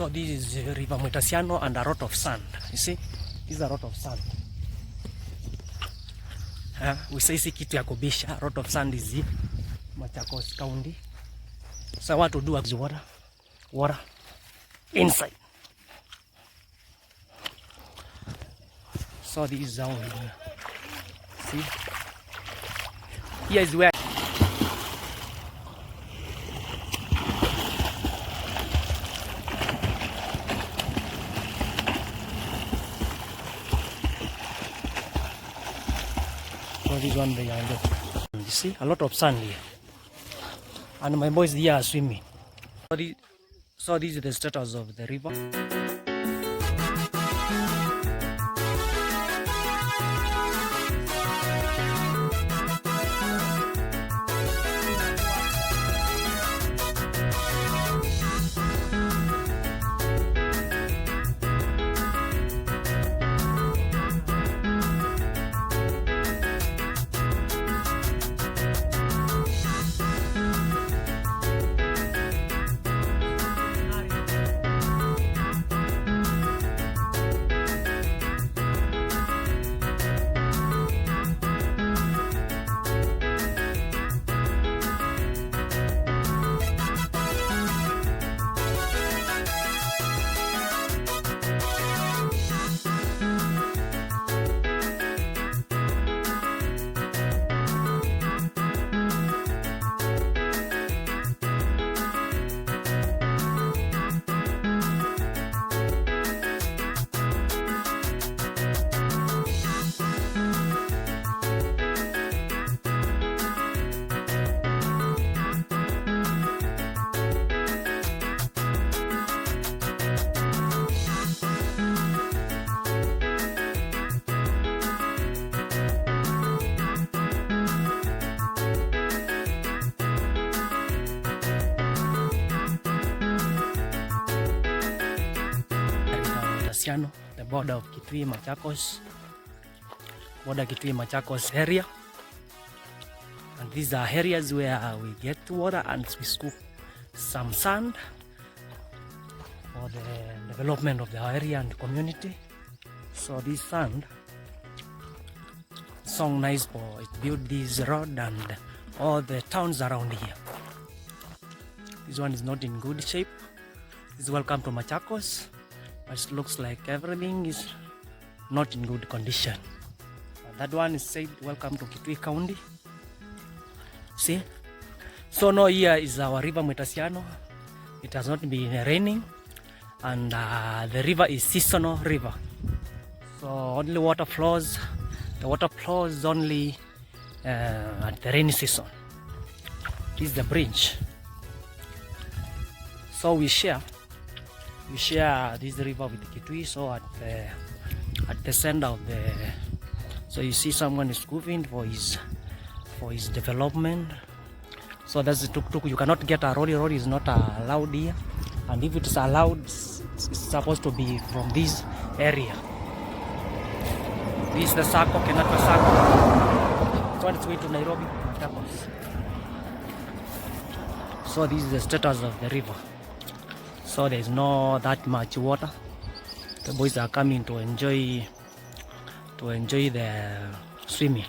So this is River Mwitasyano and a lot of sand. You see, this is a lot of sand. We say kitu ya kubisha. A lot of sand is here. Machakos County. So what to do is water inside. So this is how we see. Here is where. So this one behind it. You see a lot of sand here. And my boys here are swimming. So this is the status of the river. The border of Kitui Machakos area, and these are areas where we get water and we scoop some sand for the development of the area and community. So this sand is so nice for it build this road and all the towns around here. This one is not in good shape. This is welcome to Machakos. It looks like everything is not in good condition. That one is said welcome to Kitui County. See? So now here is our river Mwitasyano. It has not been raining, and the river is seasonal river. So only water flows. The water flows only at the rainy season. This is the bridge. So we share this river with Kitui. So at the center of the, so you see someone is scooping for his development. So that's the tuk-tuk. You cannot get a rolly. Rolly is not allowed here, and if it is allowed, it's supposed to be from this area. This is the Sako, Kenapa Sako. It's on its way to Nairobi, Machakos. So this is the status of the river. So there is not that much water. The boys are coming to enjoy the swimming.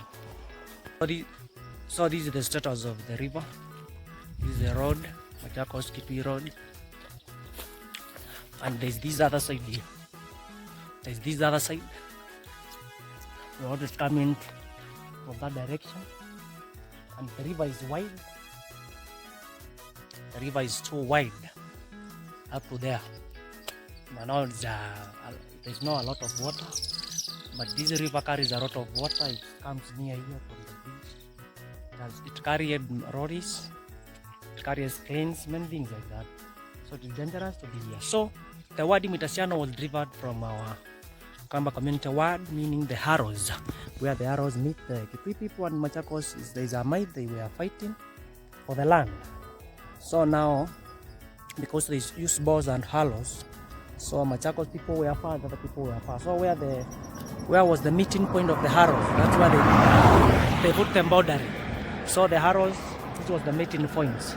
So this is the status of the river. This is the road, Machakos Kitui Road. And there's this other side here. There's this other side. The road is coming from that direction. And the river is wide. The river is too wide up to there. But now there's not a lot of water, but this river carries a lot of water. It comes near here from the beach. It carries lorries, it carries cranes, many things like that. So it's dangerous to be here. So the word Mwitasyano was derived from our Kamba community word, meaning the arrows, where the arrows meet the Kitui people and Machakos. There is a might they were fighting for the land. So now, because they use bows and arrows, so Machakos people were far, the other people were far. So where was the meeting point of the arrows? That's where they put them boundary. So the arrows, this was the meeting points.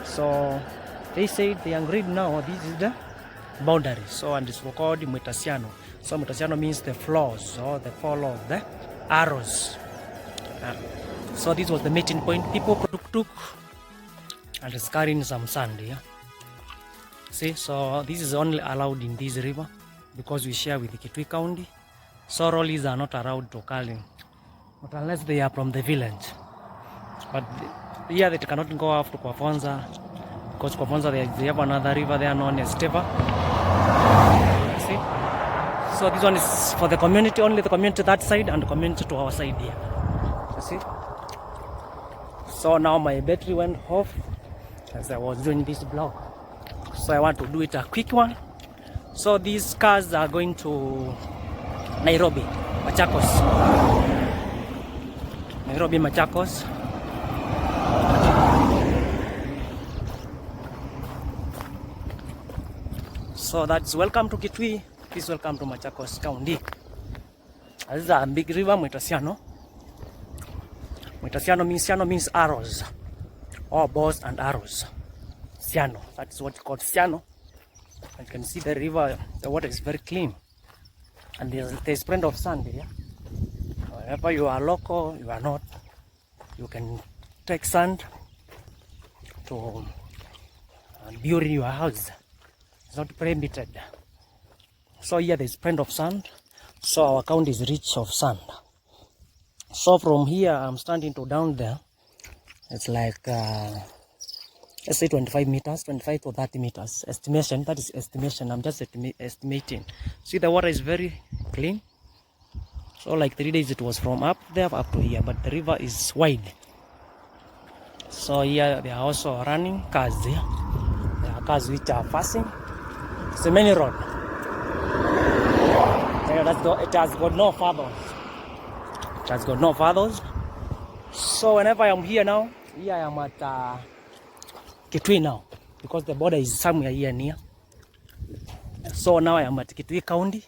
So they said they agreed now. This is boundary. So, and it's called Mwitasyano. So Mwitasyano means the flaws or the fall of the arrows. So this was the meeting point. People took and is carrying some sand here. See, so this is only allowed in this river because we share with the Kitui County. So rollies are not allowed to carry, but unless they are from the village. But here they cannot go off to Kwafonza because Kwafonza they have another river there known as Teva. See, so this one is for the community, only the community that side and the community to our side here. You see. So now my battery went off as I was doing this vlog. So I want to do it a quick one. So these cars are going to Nairobi, Machakos. Nairobi, Machakos. So that's welcome to Kitui. Please welcome to Machakos County. This is a big river, Mwitasyano. Mwitasyano means arrows, or bows and arrows. Syano, that's what you call Syano. And you can see the river, the water is very clean. And there's plenty of sand here. Whenever you are local, you are not, you can take sand to build your house. It's not permitted. So here there's plenty of sand. So our county is rich of sand. So from here I'm standing to down there. It's like let's say 25 meters, 25 to 30 meters. Estimation, that is estimation. I'm just estimating. See, the water is very clean. So like 3 days it was from up there up to here, but the river is wide. So here they are also running cars here. There are cars which are passing. It's a main road. It has got no fathers. It has got no fathers. So whenever I'm here now, here I am at Kitui now, because the border is somewhere here near. So now I am at Kitui County.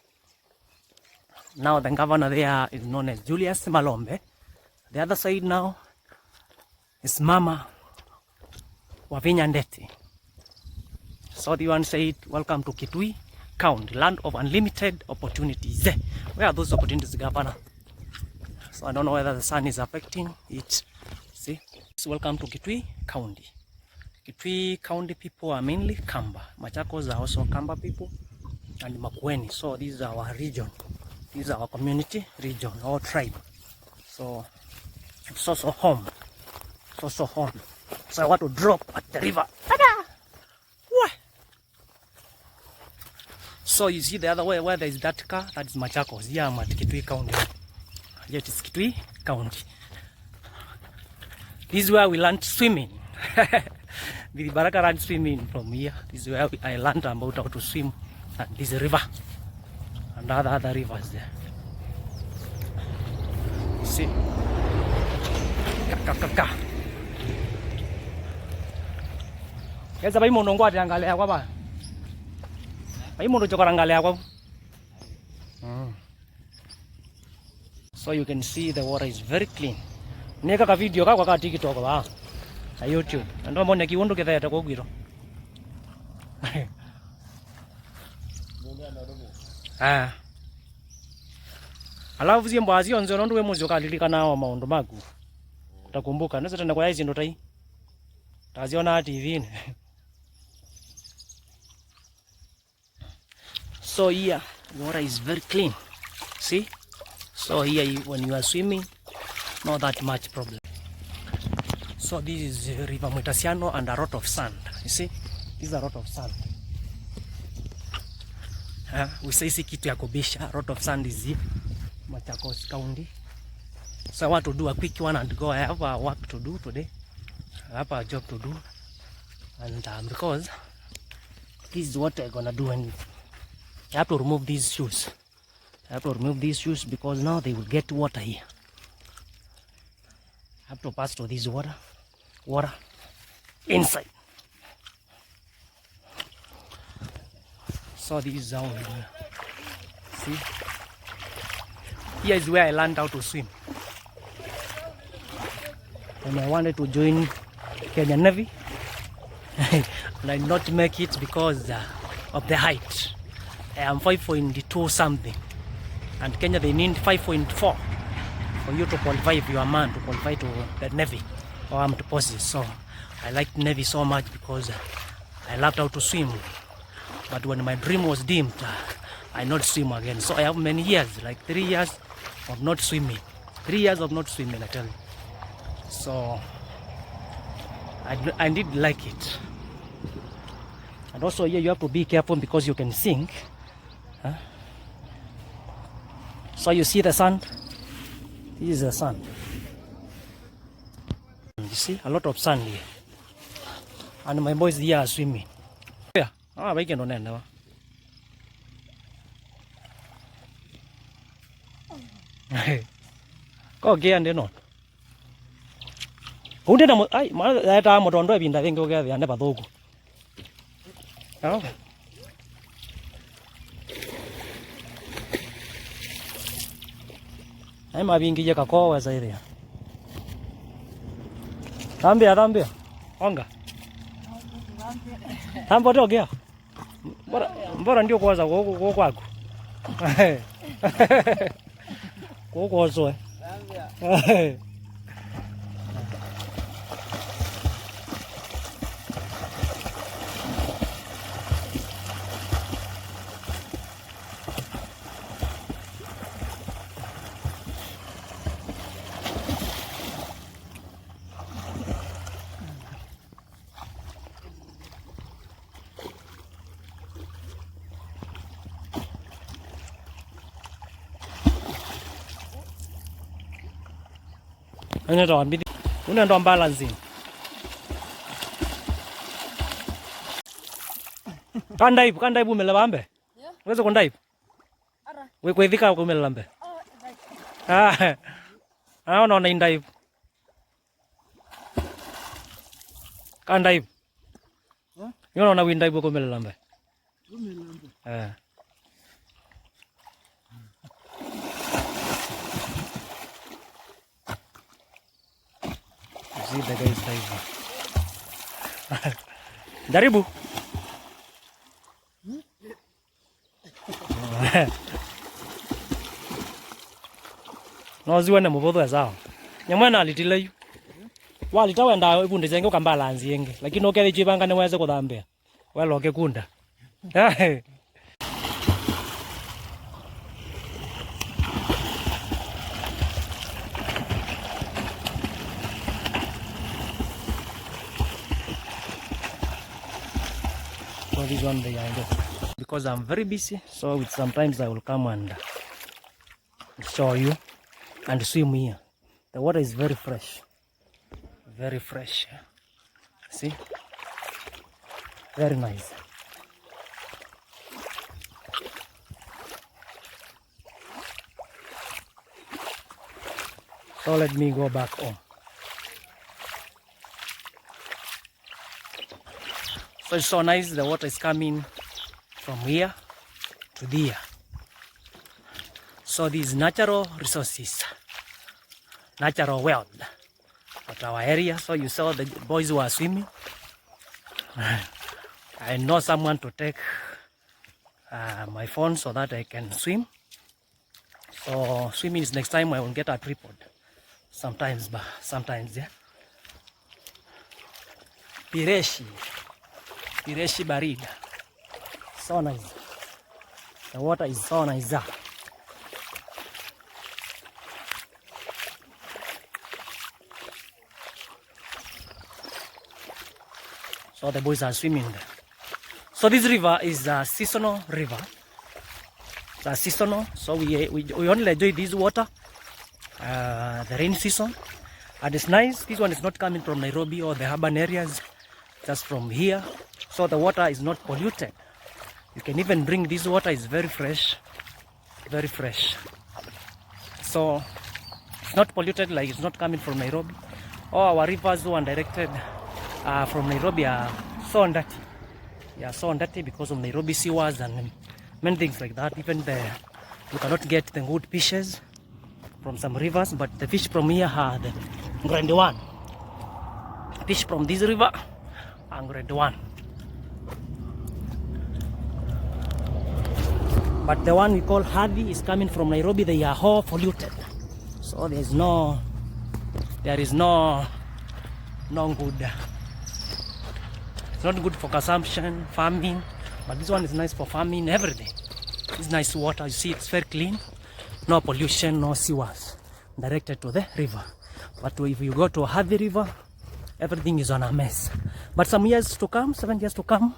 Now the governor there is known as Julius Malombe. The other side now is Mama Wavinya Ndeti. So the one said, welcome to Kitui County, land of unlimited opportunities. Where are those opportunities, Governor? So I don't know whether the sun is affecting it. See, so welcome to Kitui County. Kitui County people are mainly Kamba. Machakos are also Kamba people, and Makueni. So this is our region. This is our community region, our tribe. So it's also home. It's also home. So I want to drop at the river. So you see the other way where there is that car, that is Machakos. Here I'm at Kitui County. Here it is Kitui County. This is where we learned swimming. The Baraka ran swimming from here. This is where I learned about how to swim at this river and other rivers there. See? Kaka. Kesa bai mono ngwa tiangalea kwa ba. So you can see the water is very clean. Neka ka video ka kwa TikTok ba. Na YouTube. Ndo mbona kiwondo kethaeta kwa gwiro. Alafu zimbo azio nzo ndo we muzo kalilika nawo maundu magu. Utakumbuka nzo tena kwa hizi ndo tai. Taziona TV ne. So here, water is very clean. See? So here, when you are swimming, not that much problem. So this is River Mwitasyano and a lot of sand. You see? This is a lot of sand. We say Kitu Yakobisha, a lot of sand is here. Machakos County. So I want to do a quick one and go. I have a work to do today. I have a job to do. And because this is what I'm gonna do, and I have to remove these shoes. I have to remove these shoes because now they will get water here. I have to pass to this water inside. So this is how we do. See? Here is where I learned how to swim. And I wanted to join Kenya Navy. And I did not make it because of the height. I am 5.2 something, and Kenya they need 5.4 for you to qualify, if you are a man, to qualify to the Navy or armed forces. So I liked Navy so much because I loved how to swim. But when my dream was dimmed, I not swim again. So I have many years, like 3 years of not swimming. 3 years of not swimming, I tell you. So I did like it. And also here you have to be careful because you can sink. Huh? So you see the sand? This is the sand. You see a lot of sand here. And my boys here are swimming. Yeah. Ah, we can on. Có kia đến rồi. Cũng thế nào ai mà ta một đòn đôi bình tại viên kia thì anh đã bảo tôi. Đó. Ai mà viên kia cả co vậy sao vậy? Tambia. Onga. Tambo ndio kia. Bora ndio kwanza kwa kwako. Kwa rồi. Unaenda balancing. Kandaibu umelabambe? Yeah. Uweze kundaibu? Ara. Wewe kwethika umelambe? Unaona indaibu. Kandaibu. Huh? Unaona windaibu umelambe? Umelambe. See the guys diving. Jaribu. No ziwane mubodho zao. Nyamwana alitileyo. Walitawenda ikunde zenge ukambalanzi yenge. Lakini okele chibanga niweze kuthambia. Weloke kunda. So this one day I go because I'm very busy, so sometimes I will come and show you and swim here. The water is very fresh, see, very nice. So let me go back home. So it's so nice, the water is coming from here to there. So these natural resources, natural wealth at our area. So you saw the boys who are swimming. I know someone to take my phone so that I can swim. So swimming is next time I will get a tripod. Sometimes, yeah. Pireshi barida. So nice. The water is so nice. So the boys are swimming there. So this river is a seasonal river. It's seasonal. So we only enjoy this water the rain season. And it's nice. This one is not coming from Nairobi or the urban areas. Just from here. So the water is not polluted. You can even drink this water. It's very fresh. Very fresh. So it's not polluted, like it's not coming from Nairobi. All our rivers who are directed from Nairobi are so dirty. Yeah, so dirty because of Nairobi sewers and many things like that. Even you cannot get the good fishes from some rivers, but the fish from here are the grade one. Fish from this river are grade one. But the one we call Hadi is coming from Nairobi. They are all polluted. So there is no good. It's not good for consumption, farming, but this one is nice for farming, everything. It's nice water, you see it's very clean, no pollution, no sewers directed to the river. But if you go to a Hadi river, everything is on a mess. But some years to come, 7 years to come,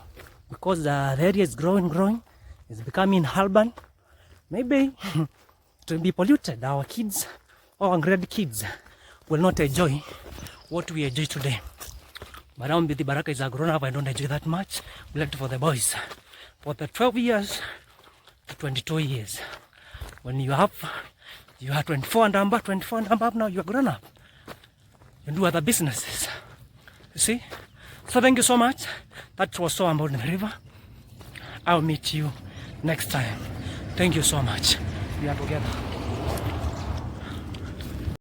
because the area is growing, it's becoming urban, maybe it will be polluted. Our kids, our grade kids, will not enjoy what we enjoy today. But now the Baraka is a grown up, I don't enjoy that much. We left for the boys. For the 12 years to 22 years. When you are 24 and I'm back, 24 and I'm up now, you are grown up. You do other businesses. You see? So thank you so much. That was all about the river. I'll meet you next time. Thank you so much. We are together.